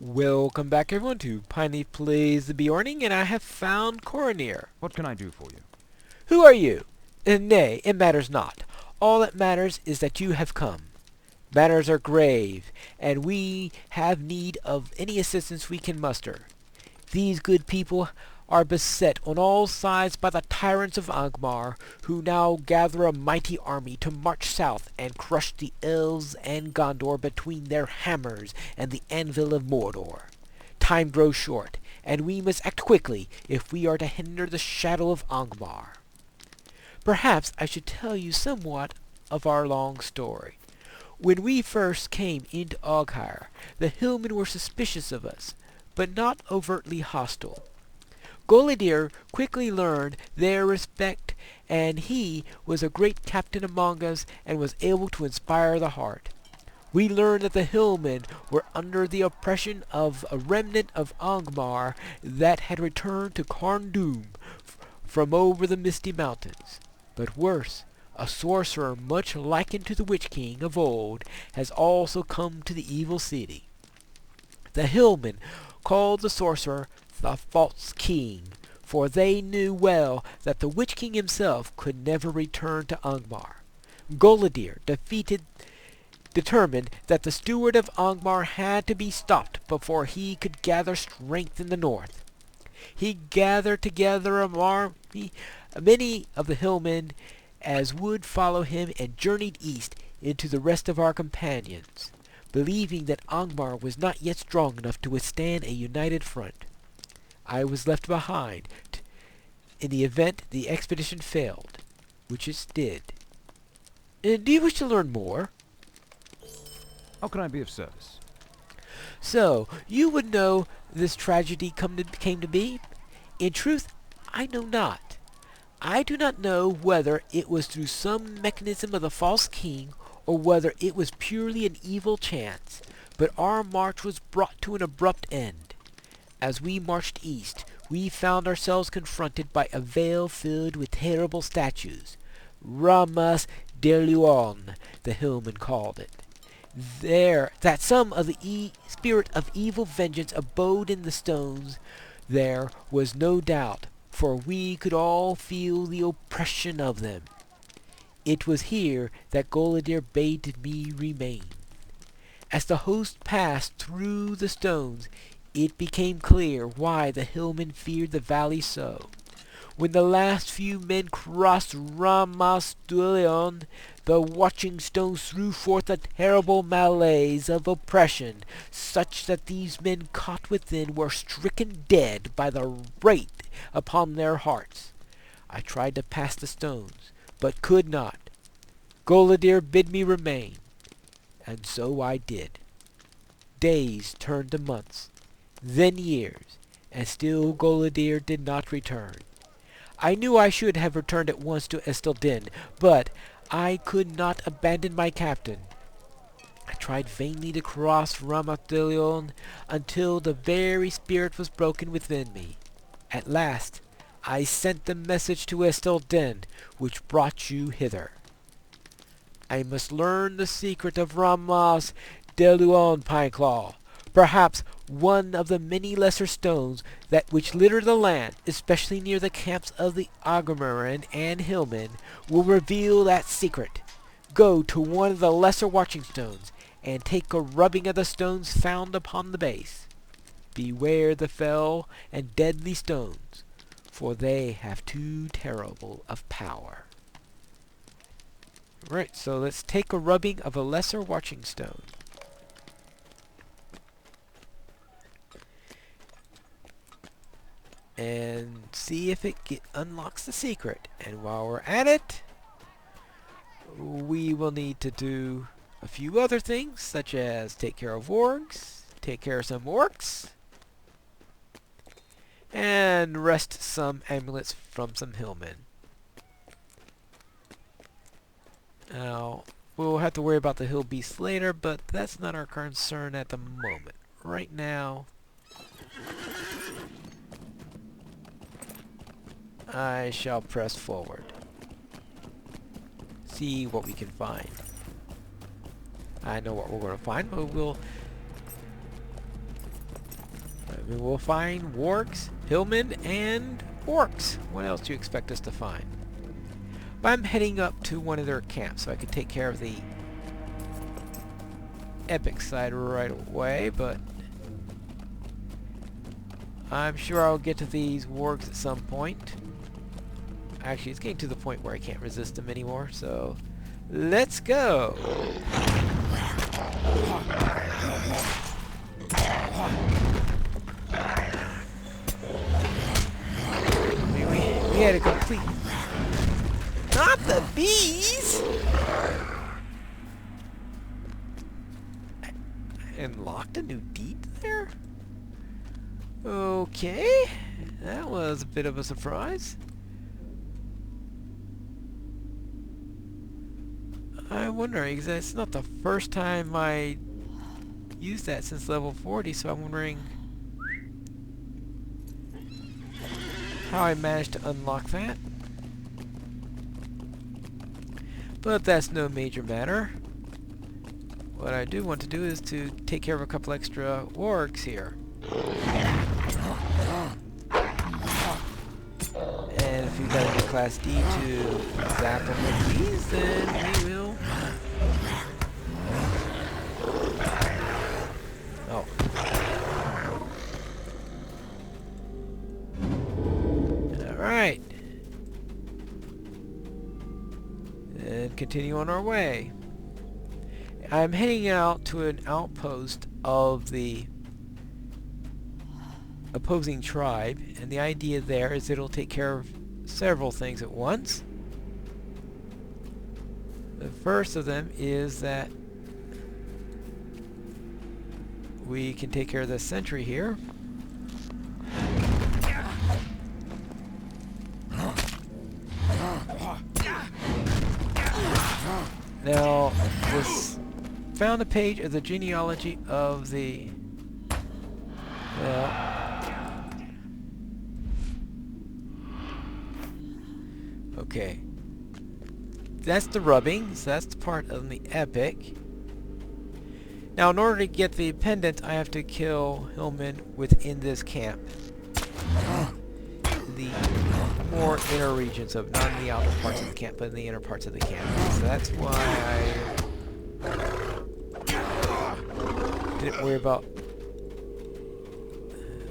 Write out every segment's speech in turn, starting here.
Welcome back everyone to Pineleaf Plays the Beorning, and I have found Coronir. What can I do for you? Who are you? Nay, it matters not. All that matters is that you have come. Matters are grave, and we have need of any assistance we can muster. These good people are beset on all sides by the tyrants of Angmar, who now gather a mighty army to march south and crush the elves and Gondor between their hammers and the anvil of Mordor. Time grows short, and we must act quickly if we are to hinder the shadow of Angmar. Perhaps I should tell you somewhat of our long story. When we first came into Aughire, the hillmen were suspicious of us, but not overtly hostile. Golidir quickly learned their respect, and he was a great captain among us and was able to inspire the heart. We learned that the hillmen were under the oppression of a remnant of Angmar that had returned to Carndum from over the misty mountains. But worse, a sorcerer much likened to the Witch King of old has also come to the evil city. The hillmen called the sorcerer the false king, for they knew well that the Witch King himself could never return to Angmar. Golidir determined that the steward of Angmar had to be stopped before he could gather strength in the north. He gathered together many of the hillmen as would follow him and journeyed east into the rest of our companions, believing that Angmar was not yet strong enough to withstand a united front. I was left behind in the event the expedition failed, which it did. Do you wish to learn more? How can I be of service? So, you would know this tragedy came to be? In truth, I know not. I do not know whether it was through some mechanism of the false king, or whether it was purely an evil chance, but our march was brought to an abrupt end. As we marched east, we found ourselves confronted by a vale filled with terrible statues. Ramas de Leon, the hillman called it. That some of the spirit of evil vengeance abode in the stones, there was no doubt, for we could all feel the oppression of them. It was here that Golidir bade me remain. As the host passed through the stones, it became clear why the hillmen feared the valley so. When the last few men crossed Ramas de Leon, the watching stones threw forth a terrible malaise of oppression, such that these men caught within were stricken dead by the weight upon their hearts. I tried to pass the stones, but could not. Golidir bid me remain, and so I did. Days turned to months, then years, and still Golidir did not return. I knew I should have returned at once to Estelden, but I could not abandon my captain. I tried vainly to cross Ramatilion until the very spirit was broken within me. At last, I sent the message to Estelden, which brought you hither. I must learn the secret of Ramas de Leon, Pineclaw. Perhaps one of the many lesser stones that which litter the land, especially near the camps of the Angmar and hillmen, will reveal that secret. Go to one of the lesser watching stones, and take a rubbing of the stones found upon the base. Beware the fell and deadly stones, for they have too terrible of power. Right, so let's take a rubbing of a lesser watching stone. And see if it unlocks the secret. And while we're at it, we will need to do a few other things, such as take care of wargs, take care of some orcs, and wrest some amulets from some hillmen. Now, we'll have to worry about the hill beasts later, but that's not our concern at the moment. Right now, I shall press forward. See what we can find. I know what we're going to find, but we'll mean, we'll find wargs, hillmen, and orcs. What else do you expect us to find? But I'm heading up to one of their camps so I can take care of the epic side right away, but I'm sure I'll get to these wargs at some point. Actually, it's getting to the point where I can't resist them anymore, so let's go! I mean, we had a complete... Not the bees! I unlocked a new deed there? Okay, that was a bit of a surprise. I wonder, because it's not the first time I used that since level 40, so I'm wondering how I managed to unlock that. But that's no major matter. What I do want to do is to take care of a couple extra wargs here. And if we've got a new class D to zap them with these, then we will... Oh. Alright. And continue on our way. I'm heading out to an outpost of the opposing tribe, and the idea there is it'll take care of several things at once. The first of them is that we can take care of this sentry here. Now, this found a page of the genealogy of the... okay. That's the rubbing, so that's the part of the epic. Now, in order to get the pendant, I have to kill hillmen within this camp. The more inner regions of, not in the outer parts of the camp, but in the inner parts of the camp. So that's why I didn't worry about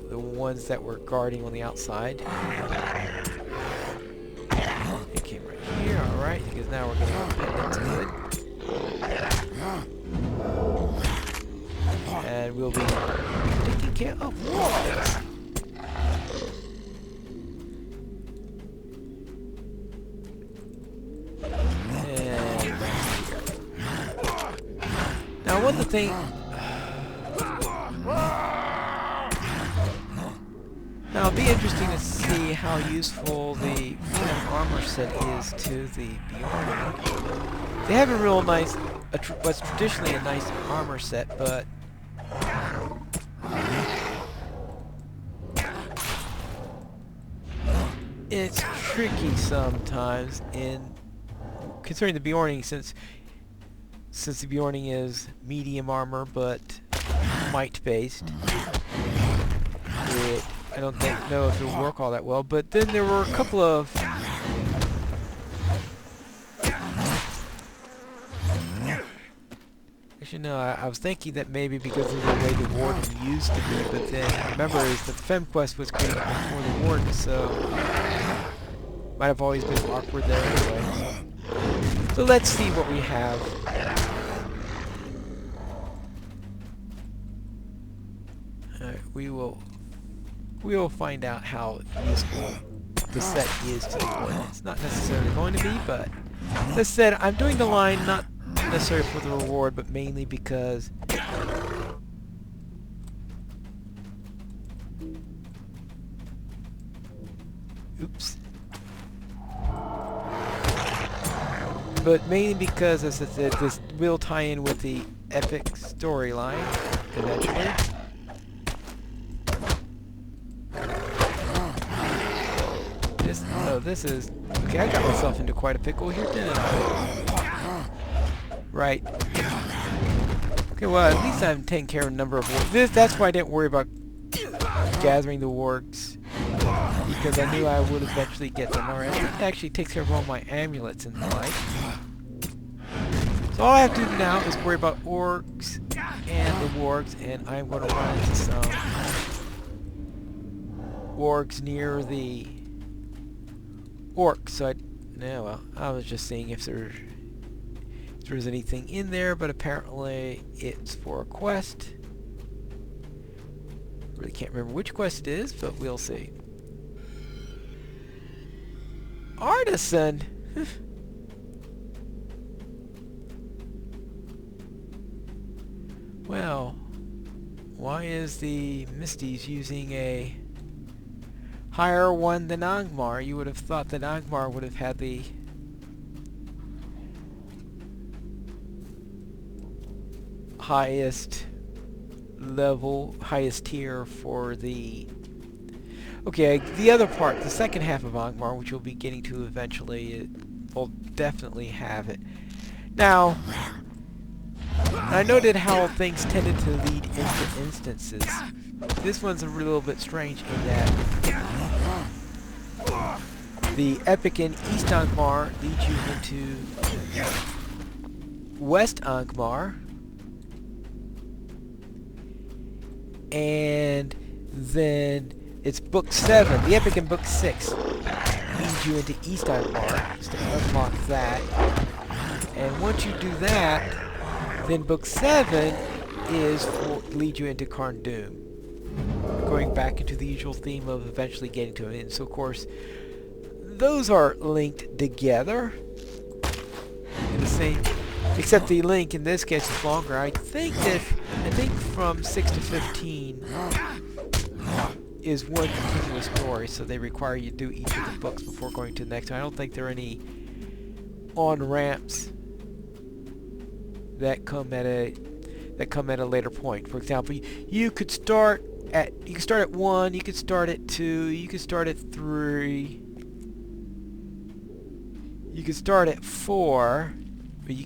the ones that were guarding on the outside. It came right here, alright, because now we're getting our pendants good. And we'll be taking care of walls. Now, one of the things... Now, it'll be interesting to see how useful the armor set is to the Beorning. They have a real nice, what's traditionally a nice armor set, but it's tricky sometimes in concerning the Beorning, since the Beorning is medium armor but might based. I don't know if it'll work all that well, but then there were a couple of actually no, I was thinking that maybe because of the way the warden used to be, but then remember is that the FemQuest was created before the warden, so might have always been awkward there anyway. So let's see what we have. Alright, we will find out how useful the set is to the warden. It's not necessarily going to be, but as I said, I'm doing the line not necessarily for the reward, but mainly because oops. But mainly because, as I said, this will tie in with the epic storyline eventually. This is... okay, I got myself into quite a pickle here, didn't I? Right. Okay, well, at least I'm taking care of a number of... that's why I didn't worry about gathering the wargs because I knew I would eventually get them. Alright, it actually takes care of all my amulets and the like. So all I have to do now is worry about orcs and the wargs, and I'm going to run into some wargs near the orcs. So I was just seeing if there's anything in there, but apparently it's for a quest. Really can't remember which quest it is, but we'll see. Artisan! Well, why is the Misty's using a higher one than Angmar? You would have thought that Angmar would have had the highest level, highest tier for the... Okay, the other part, the second half of Angmar, which we'll be getting to eventually, it will definitely have it. Now, I noted how things tended to lead into instances. This one's a little bit strange in that the epic in East Angmar leads you into West Angmar, and then it's Book 7, the epic in Book 6 leads you into East Angmar to unlock that, and once you do that, then Book 7 leads you into Karn Doom, going back into the usual theme of eventually getting to it. And so, of course, those are linked together in the same, except the link in this case is longer. I think from 6 to 15 is one continuous story, so they require you to do each of the books before going to the next one. I don't think there are any on-ramps that come at a later point. For example, you could start at 1, you could start at 2, you could start at 3, you could start at 4, but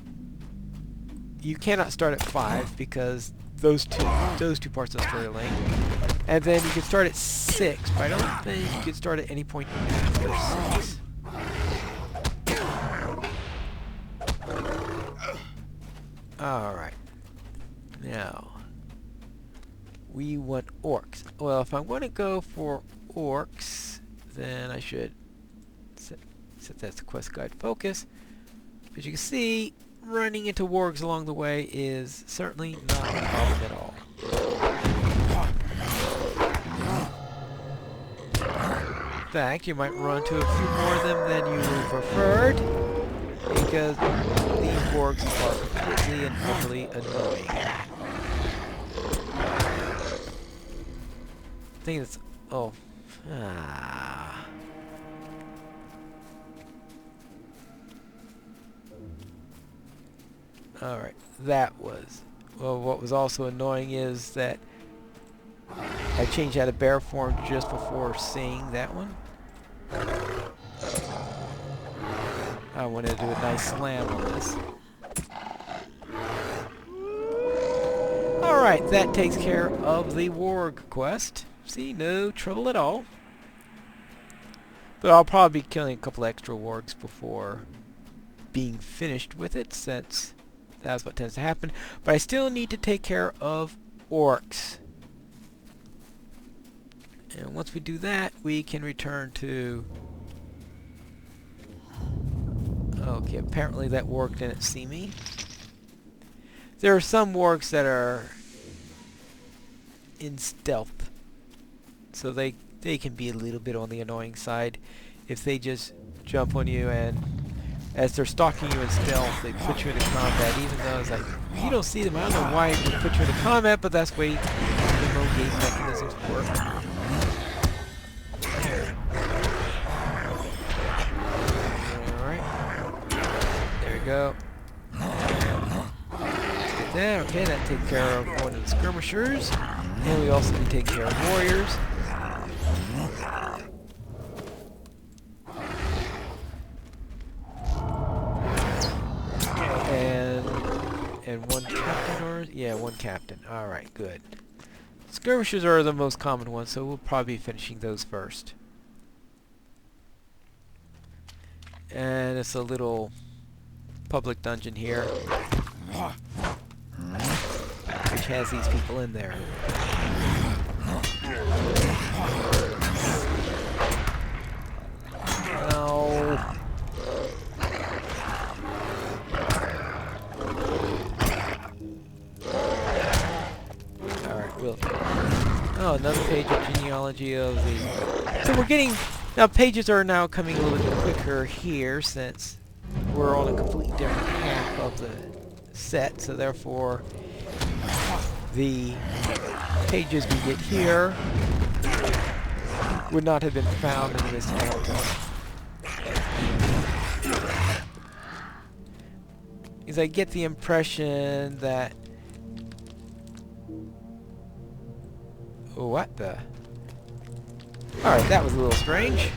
you cannot start at 5 because those two parts of the story are linked. And then you could start at 6, but I don't think you could start at any point after 6. Alright. Now, we want orcs. Well, if I'm going to go for orcs, then I should set that as the quest guide focus. As you can see, running into wargs along the way is certainly not a problem at all. In fact, you might run to a few more of them than you would have preferred, because these wargs are completely and utterly annoying. I think it's... oh. Alright, that was... well, what was also annoying is that I changed out of bear form just before seeing that one. I wanted to do a nice slam on this. Alright, that takes care of the warg quest. See, no trouble at all. But I'll probably be killing a couple extra wargs before being finished with it, since that's what tends to happen. But I still need to take care of orcs. And once we do that, we can return to... okay, apparently that warg didn't see me. There are some wargs that are in stealth, so they can be a little bit on the annoying side. If they just jump on you, and as they're stalking you in stealth, they put you into combat, even though it's like, you don't see them. I don't know why they put you into combat, but that's the way the remote game mechanisms work. Go. Let's get that. Okay, that takes care of one of the skirmishers. And we also need to take care of warriors. And one captain, or... yeah, one captain. Alright, good. Skirmishers are the most common ones, so we'll probably be finishing those first. And it's a little public dungeon here, which has these people in there. No. Alright, we'll... Oh, another page of genealogy of the... So we're getting... Now, pages are now coming a little bit quicker here, since we're on a completely different half of the set, so therefore the pages we get here would not have been found in this chapter. Because I get the impression that... What the... Alright, that was a little strange.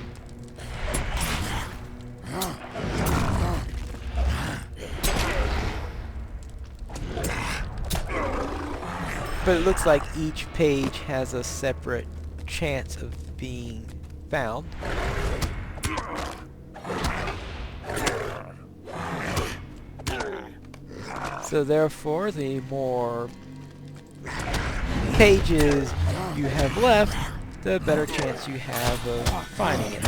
But it looks like each page has a separate chance of being found. So therefore, the more pages you have left, the better chance you have of finding it.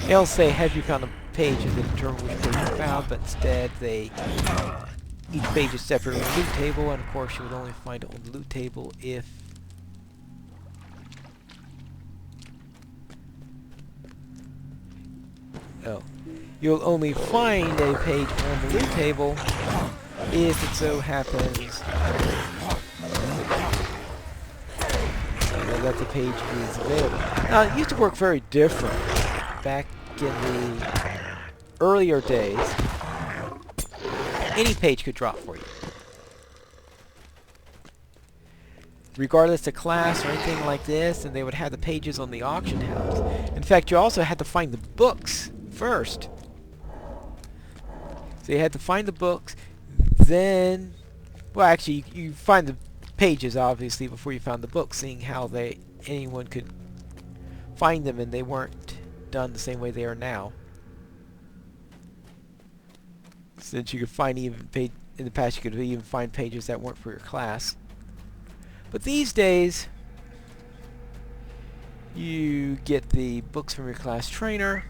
They'll say, have you found a page, and then determine which page you found, but instead each page is separate on the loot table, and of course you would only find it on the loot table if you'll only find a page on the loot table if it so happens that the page is available. Now, it used to work very different back in the earlier days. Any page could drop for you, regardless of class or anything like this, and they would have the pages on the auction house. In fact, you also had to find the books first. So you had to find the books, then... Well, actually, you find the pages, obviously, before you found the books, seeing how anyone could find them, and they weren't done the same way they are now. Since you could find in the past, you could even find pages that weren't for your class. But these days, you get the books from your class trainer,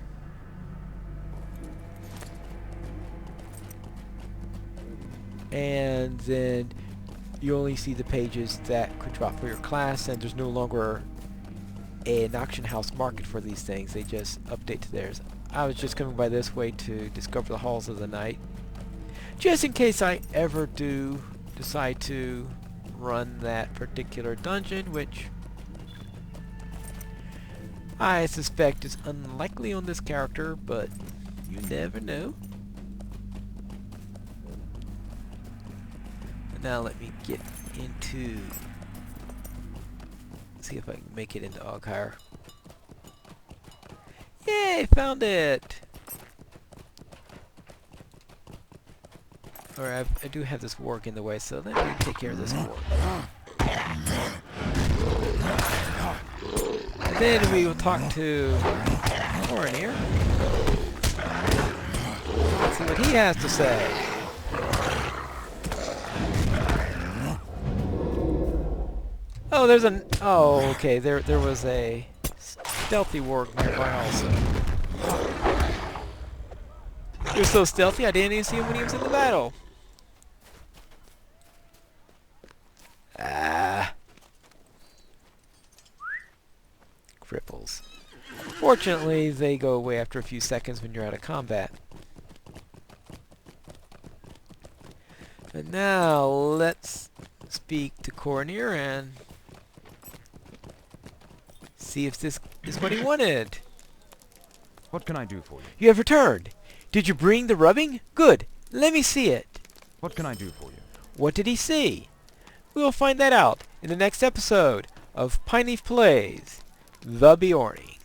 and then you only see the pages that could drop for your class, and there's no longer an auction house market for these things. They just update to theirs. I was just coming by this way to discover the halls of the night, just in case I ever do decide to run that particular dungeon, which I suspect is unlikely on this character, but you never know. And now let me get into... see if I can make it into Oghire. Yay! Found it! Alright, I do have this work in the way, so let me take care of this work. And then we will talk to Orin here. Let's see what he has to say. Oh, there's an... Oh, okay, there was a stealthy warg nearby also. He was so stealthy I didn't even see him when he was in the battle. Ah. Cripples. Fortunately, they go away after a few seconds when you're out of combat. And now, let's speak to Cornier and see if this is what he wanted. What can I do for you? You have returned. Did you bring the rubbing? Good. Let me see it. What can I do for you? What did he see? We will find that out in the next episode of Pineleaf Plays The Beorning.